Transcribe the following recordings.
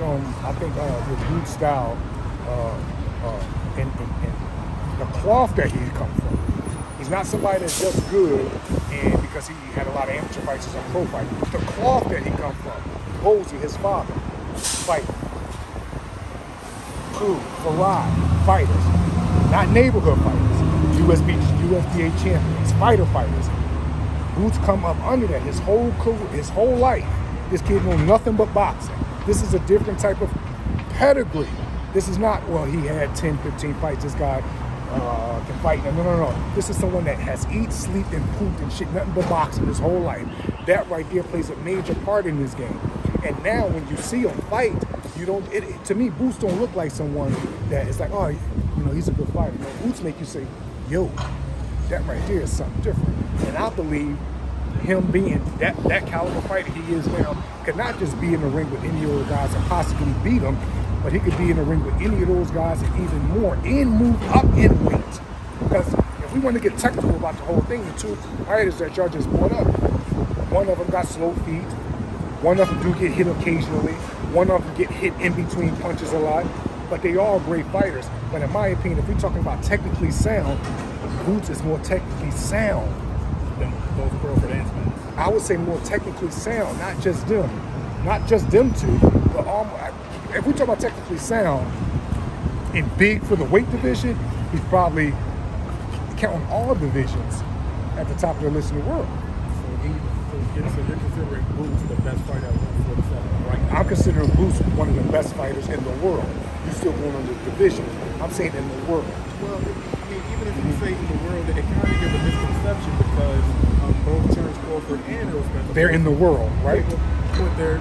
I think, with Boots' style, and the cloth that he come from. He's not somebody that's just good, and because he had a lot of amateur fights as a pro fighter. The cloth that he come from, Posey, his father, fighter. Crew, Farad, fighters, not neighborhood fighters, USDA champions, fighters. Boots come up under that his whole career, his whole life. This kid knows nothing but boxing. This is a different type of pedigree. This is not, well, he had 10, 15 fights. This guy can fight. No. This is someone that has eat, sleep, and pooped and shit, nothing but boxing his whole life. That right there plays a major part in this game. And now when you see him fight, you don't, to me, Boots don't look like someone that is like, oh, he's a good fighter. Boots make you say, yo, that right there is something different. And I believe him being that caliber fighter he is now could not just be in the ring with any of those guys and possibly beat them, but he could be in the ring with any of those guys and even more and move up in weight. Because if we want to get technical about the whole thing, the two fighters that y'all just brought up, one of them got slow feet, one of them do get hit occasionally, one of them get hit in between punches a lot, but they all great fighters. But in my opinion, if we're talking about technically sound, Boots is more technically sound than both Crawford and Spence. I would say more technically sound, not just them two, but if we talk about technically sound and big for the weight division, he's probably counting all divisions at the top of the list in the world. So you're considering Boots the best fighter at 147 right now? I'm considering Boots one of the best fighters in the world. You're still going on the division. I'm saying in the world. Well, I mean, even if you say in the world, it kind of gives a misconception because both Terence Crawford and Errol Spence, they're in the world, right? But they're,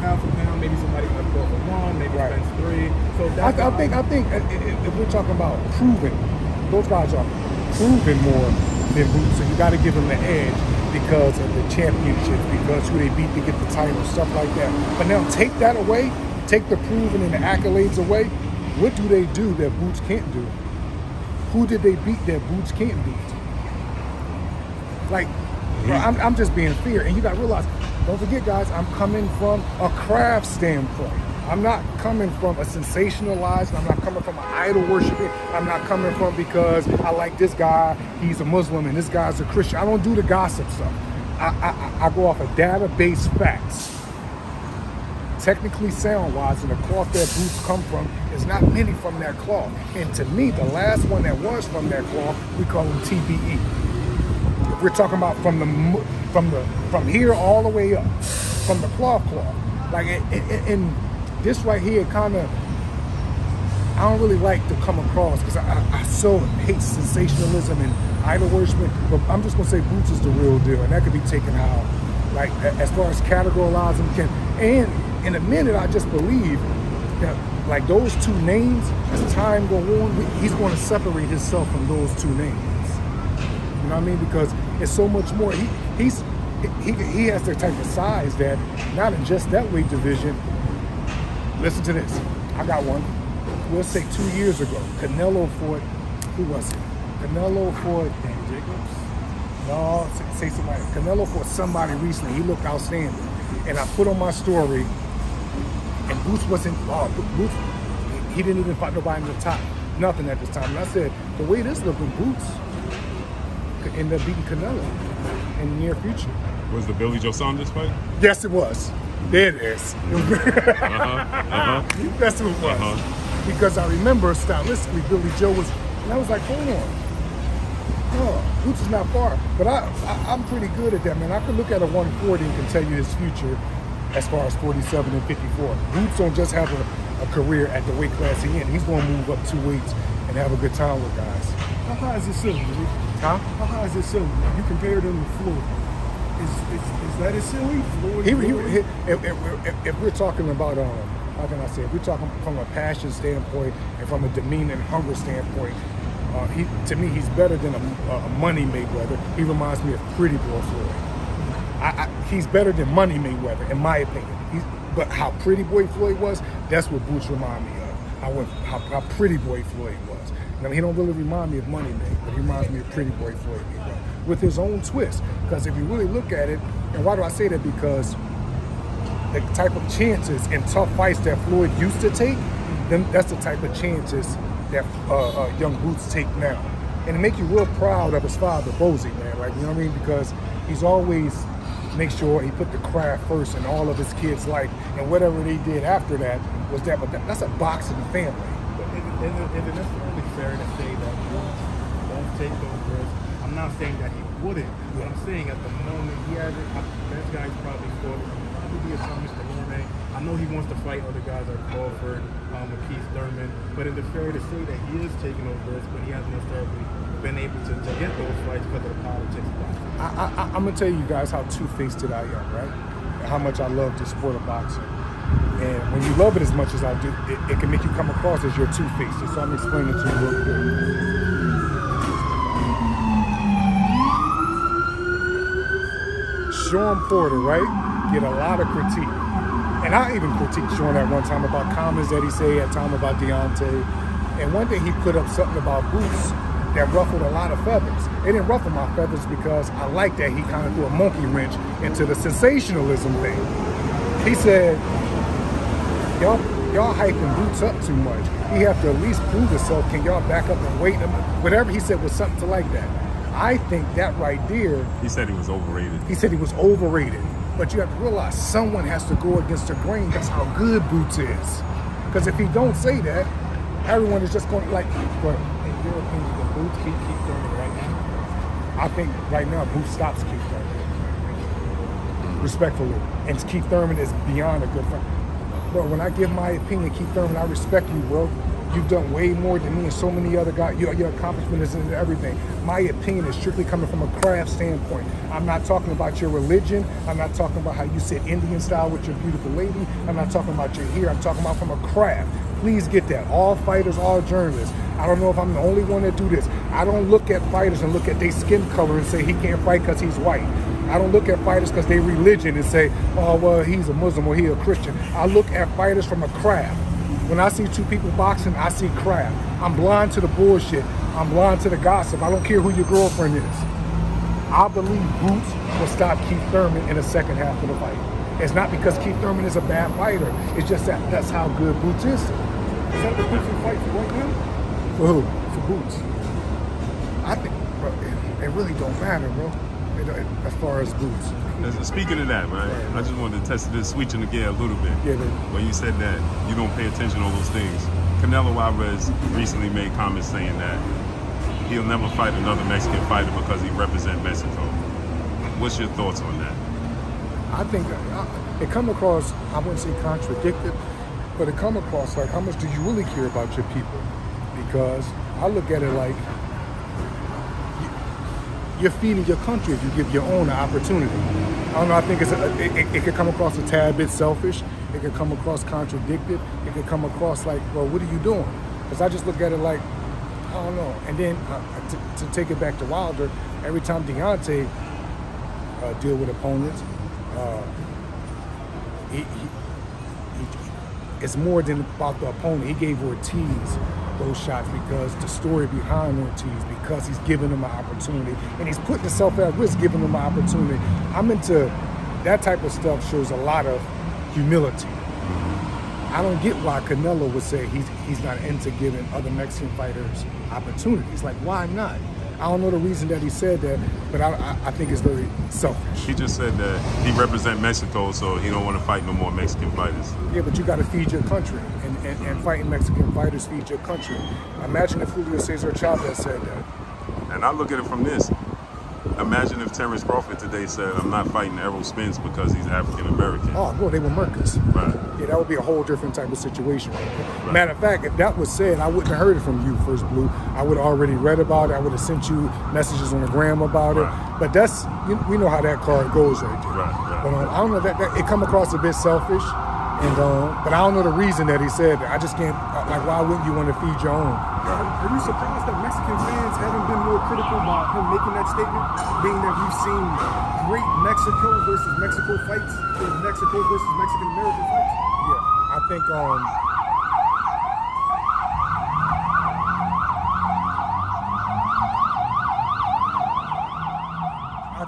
pound for pound, maybe somebody like Crawford 1, maybe Spence 3. So that's I think if we're talking about proven, those guys are proven more than Boots, so you got to give them the edge because of the championships, because who they beat to get the title, stuff like that. But now take that away, take the proven and the accolades away. What do they do that Boots can't do? Who did they beat that Boots can't beat? Like, bro, I'm just being fair, and you got to realize. Don't forget, guys, I'm coming from a craft standpoint. I'm not coming from a sensationalized, I'm not coming from an idol worshiping, I'm not coming from because I like this guy, he's a Muslim, and this guy's a Christian. I don't do the gossip stuff. I go off of database facts. Technically sound-wise, and the cloth that Boots come from is not many from that cloth. And to me, the last one that was from that cloth, we call him TBE. If we're talking about from here all the way up, from the cloth. Like, and this right here kind of, I don't really like to come across because I so hate sensationalism and idol worshiping, but I'm just going to say Boots is the real deal, and that could be taken out. Like, as far as categorizing, and in a minute, I just believe that, like, those two names, as time goes on, he's going to separate himself from those two names. You know what I mean? Because it's so much more. He has the type of size that, not in just that weight division. Listen to this. I got one. We'll say 2 years ago, Canelo fought, who was it? Canelo fought Jacobs? No, say somebody. Canelo fought somebody recently. He looked outstanding. And I put on my story, and Boots wasn't, Boots, he didn't even fight nobody in the top. Nothing at this time. And I said, the way this looking, Boots could end up beating Canelo in the near future. Was the Billy Joe Saunders fight? Yes, it was. There it is. That's who it was. Because I remember stylistically, Billy Joe was, and I was like, hold on. Oh, Boots is not far. But I'm pretty good at that, man. I could look at a 140 and can tell you his future as far as 47 and 54. Boots don't just have a career at the weight class he in. He's going to move up 2 weights and have a good time with guys. How high is his ceiling? Huh? How high is his ceiling? You compared him to Floyd. Is that his ceiling? If we're talking about, how can I say, if we're talking from a passion standpoint and from a demeanor and hunger standpoint, to me, he's better than a Money Mayweather. He reminds me of Pretty Boy Floyd. He's better than Money Mayweather, in my opinion. But how Pretty Boy Floyd was, that's what Boots remind me of. How Pretty Boy Floyd was. Now, he don't really remind me of Money Mayweather, but he reminds me of Pretty Boy Floyd with his own twist. Because if you really look at it, and why do I say that? Because the type of chances in tough fights that Floyd used to take, then that's the type of chances that young Boots take now. And it make you real proud of his father, Bozy, man. Like, you know what I mean? Because he's always make sure he put the craft first in all of his kids' life, and whatever they did after that was that. But that's a boxing family. But is it necessarily fair to say that Boots won't take those risks? I'm not saying that he wouldn't, but I'm saying at the moment he has it. Best guy's probably fought. Probably be a Thomas Delorme. I know he wants to fight other guys like Crawford, Keith Thurman, but is it fair to say that he is taking those risks, but he hasn't necessarily been able to get those fights because of the politics of boxing? I'm gonna tell you guys how two-faced I am, right? And how much I love the sport of boxing. And when you love it as much as I do, it can make you come across as you're two-faced. So I'm explaining to you real quick. Sean Porter, right, get a lot of critique. And I even critiqued Sean at one time about comments that he said, at time about Deontay. And one thing he put up something about Boots that ruffled a lot of feathers. It didn't ruffle my feathers because I like that he kind of threw a monkey wrench into the sensationalism thing. He said, y'all hyping Boots up too much. He have to at least prove himself. Can y'all back up and wait? Whatever he said was something like that. I think that right there. He said he was overrated. He said he was overrated. But you have to realize someone has to go against the grain. That's how good Boots is. Because if he don't say that, everyone is just going to like, well, in your opinion, the Boots keep Thurman right now? I think right now Boots stops Keith Thurman. Respectfully. And Keith Thurman is beyond a good friend. Bro, when I give my opinion, Keith Thurman, I respect you, bro. You've done way more than me and so many other guys. Your accomplishment is in everything. My opinion is strictly coming from a craft standpoint. I'm not talking about your religion. I'm not talking about how you sit Indian style with your beautiful lady. I'm not talking about your hair. I'm talking about from a craft. Please get that. All fighters, all journalists. I don't know if I'm the only one that do this. I don't look at fighters and look at their skin color and say he can't fight because he's white. I don't look at fighters because they religion and say, oh, well, he's a Muslim or he's a Christian. I look at fighters from a craft. When I see two people boxing, I see craft. I'm blind to the bullshit. I'm blind to the gossip. I don't care who your girlfriend is. I believe Boots will stop Keith Thurman in the second half of the fight. It's not because Keith Thurman is a bad fighter. It's just that that's how good Boots is. Is that the Boots fight for right now? For who? For Boots. I think, bro, it really don't matter, bro. As far as Boots. Speaking of that, man, I just wanted to test this, switching the gear a little bit. Yeah, man. When you said that you don't pay attention to all those things, Canelo Alvarez recently made comments saying that he'll never fight another Mexican fighter because he represents Mexico. What's your thoughts on that? I think it come across, I wouldn't say contradicted, but it come across like, how much do you really care about your people? Because I look at it like, you're feeding your country if you give your own an opportunity. I don't know, I think it could come across a tad bit selfish. It could come across contradicted. It could come across like, well, what are you doing? Because I just look at it like, I don't know. And then to take it back to Wilder, every time Deontay deal with opponents, it's more than about the opponent. He gave Ortiz those shots because the story behind Ortiz, because he's giving him an opportunity and he's putting himself at risk giving him an opportunity. I'm into that type of stuff. Shows a lot of humility. I don't get why Canelo would say he's not into giving other Mexican fighters opportunities. Like, why not? I don't know the reason that he said that, but I think it's very selfish. He just said that he represents Mexico, so he don't want to fight no more Mexican fighters. Yeah, but you got to feed your country, and fighting Mexican fighters feed your country. Imagine if Julio Cesar Chavez said that. And I look at it from this. Imagine if Terence Crawford today said, I'm not fighting ERROL Spence because he's African-American. Oh, bro, they were murkers. Right. Yeah, that would be a whole different type of situation. Right. Matter of fact, if that was said, I wouldn't have heard it from you, First Blue. I would have already read about it. I would have sent you messages on the gram about it. Right. But that's, we know how that card goes right there. Right. But I don't know, that it come across a bit selfish. And but I don't know the reason that he said that. I just can't, like, why wouldn't you want to feed your own? Are you surprised that Mexican fans haven't been more critical about him making that statement, being that we've seen great Mexico versus Mexico fights, or Mexico versus Mexican-American fights? Yeah, I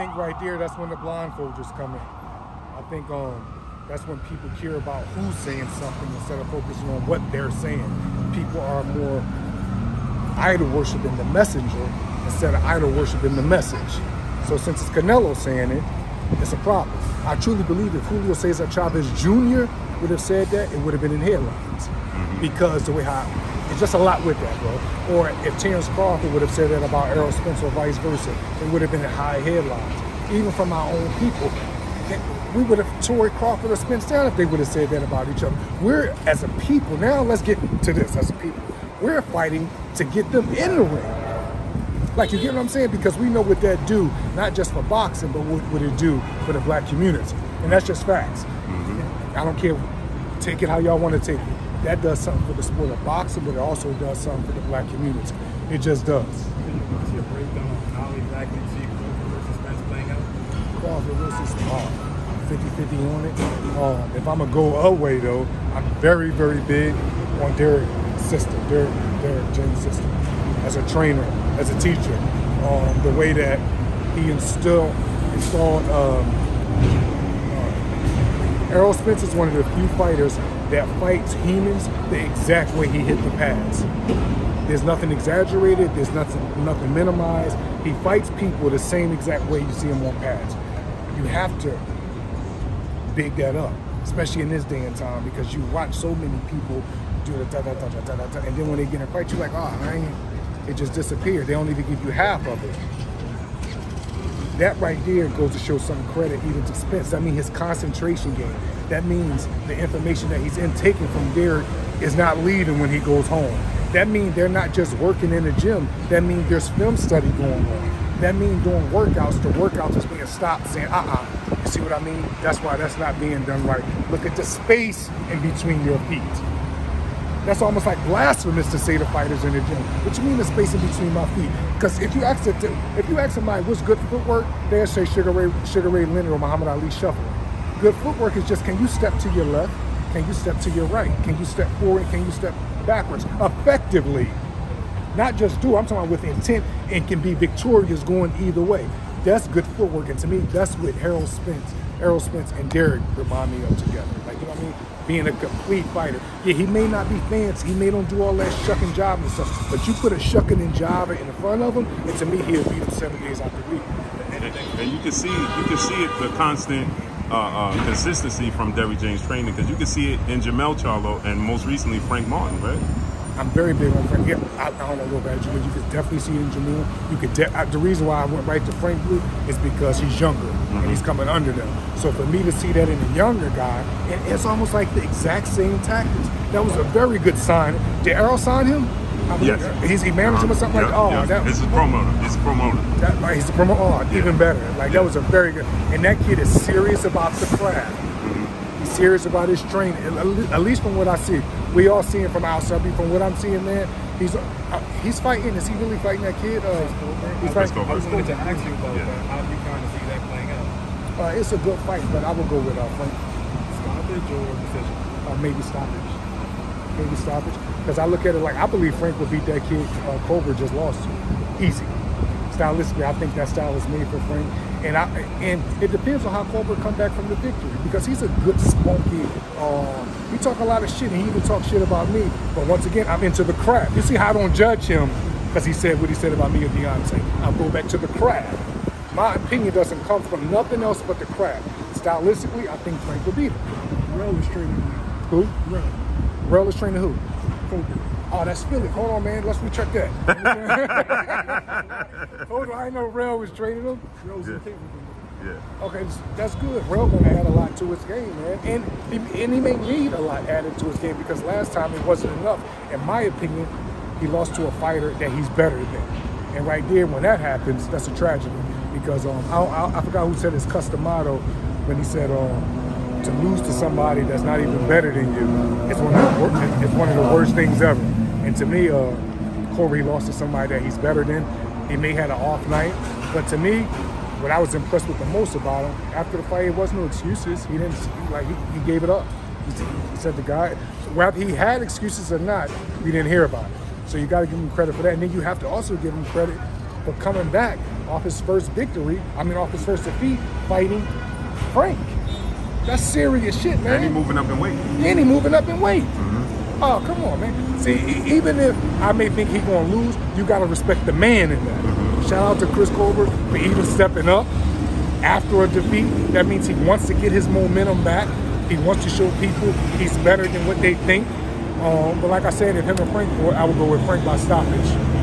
think, right there, that's when the blindfolders come in. I think That's when people care about who's saying something instead of focusing on what they're saying. People are more idol worshiping the messenger instead of idol worshiping the message. So since it's Canelo saying it, it's a problem. I truly believe if Julio Cesar Chavez Jr. would have said that, it would have been in headlines. Because the way how, it's just a lot with that, bro. Or if Terence Crawford would have said that about Errol Spence or vice versa, it would have been in high headlines. Even from our own people, we would have tore Crawford or Spence down if they would have said that about each other. We're, as a people, now let's get to this as a people. We're fighting to get them in the ring. Like, you get what I'm saying? Because we know what that do, not just for boxing, but what would it do for the black community. And that's just facts. I don't care, take it how y'all want to take it. That does something for the sport of boxing, but it also does something for the black community. It just does. See a breakdown on how exactly you see Crawford versus Spence playing out? Crawford versus 50-50 on it. If I'm going to go away, though, I'm very, very big on Derek's system, Derek James' system. As a trainer, as a teacher, the way that he installed Errol Spence is one of the few fighters that fights humans the exact way he hit the pads. There's nothing exaggerated, there's nothing minimized. He fights people the same exact way you see him on pads. You have to big that up, especially in this day and time, because you watch so many people do the da-da-da-da-da-da, and then when they get in a fight, you're like, oh, man, it just disappeared. They don't even give you half of it. That right there goes to show some credit even to Spence. That means his concentration game. That means the information that he's intaking from Derek is not leaving when he goes home. That means they're not just working in the gym. That means there's film study going on. That means doing workouts, the workouts is being stopped saying, You see what I mean? That's why that's not being done right. Look at the space in between your feet. That's almost like blasphemous to say to fighters in the gym. What you mean the space in between my feet? Because if you ask somebody what's good footwork, they'll say Sugar Ray Leonard or Muhammad Ali shuffling. Good footwork is just, can you step to your left? Can you step to your right? Can you step forward? Can you step backwards? Effectively. Not just do, I'm talking about with intent and can be victorious going either way. That's good footwork. And to me, that's what Errol Spence and Derek remind me of together. Like, you know what I mean? Being a complete fighter. Yeah, he may not be fancy. He may don't do all that shucking job and stuff. But you put a shucking and jobber in front of him, and to me, he'll beat him 7 days after week. And you can see it, the constant consistency from Derrick James training, because you can see it in Jamel Charlo and most recently Frank Martin, right? I'm very big on Frank. Yeah, I don't know about you, but you could definitely see it in Jamil. You could the reason why I went right to Frank Blue is because he's younger and he's coming under them. So for me to see that in a younger guy, and it's almost like the exact same tactics. That was a very good sign. Did Errol sign him? Yes. He managed him or something like that? He's a promoter. He's a promoter. He's a promoter. Even better. That was a very good. And that kid is serious about the craft. He's serious about his training. At least from what I see. We all see him from outside. From what I'm seeing, man, he's fighting. Is he really fighting that kid? He's fighting. I was going to ask you about that. How do you kind of see that playing out? It's a good fight, but I will go with Frank. Stoppage or decision? Maybe stoppage. Maybe stoppage. Because I look at it like, I believe Frank will beat that kid Cobra just lost to. Easy. Stylistically, I think that style is made for Frank. And it depends on how Cobra come back from the victory, because he's a good, spunky, he talk a lot of shit, and he even talk shit about me. But once again, I'm into the craft. You see how I don't judge him because he said what he said about me and Deontay. I'll go back to the craft. My opinion doesn't come from nothing else but the craft. Stylistically, I think Frank will beat him. Rel is training who? Rel is training who? Cobra. Oh, that's Philly. Hold on, man. Let's recheck that. Hold on. I know Rel was training him. Rel's yeah. Yeah. Okay, that's good. Rel going to add a lot to his game, man. And he may need a lot added to his game, because last time it wasn't enough. In my opinion, he lost to a fighter that he's better than. And right there, when that happens, that's a tragedy. Because I forgot who said his customado when he said to lose to somebody that's not even better than you, it's one of the worst things ever. And to me, Corey lost to somebody that he's better than. He may have had an off night, but to me, what I was impressed with the most about him, after the fight, it wasn't no excuses. He gave it up. He said the guy, whether he had excuses or not, we didn't hear about it. So you got to give him credit for that. And then you have to also give him credit for coming back off his first victory, off his first defeat, fighting Frank. That's serious shit, man. And he moving up in weight. And he moving up in weight. Oh, come on, man. See, even if I may think he's going to lose, you got to respect the man in that. Shout out to Chris Colbert for even stepping up after a defeat. That means he wants to get his momentum back. He wants to show people he's better than what they think. But like I said, if him and Frank, I would go with Frank by stoppage.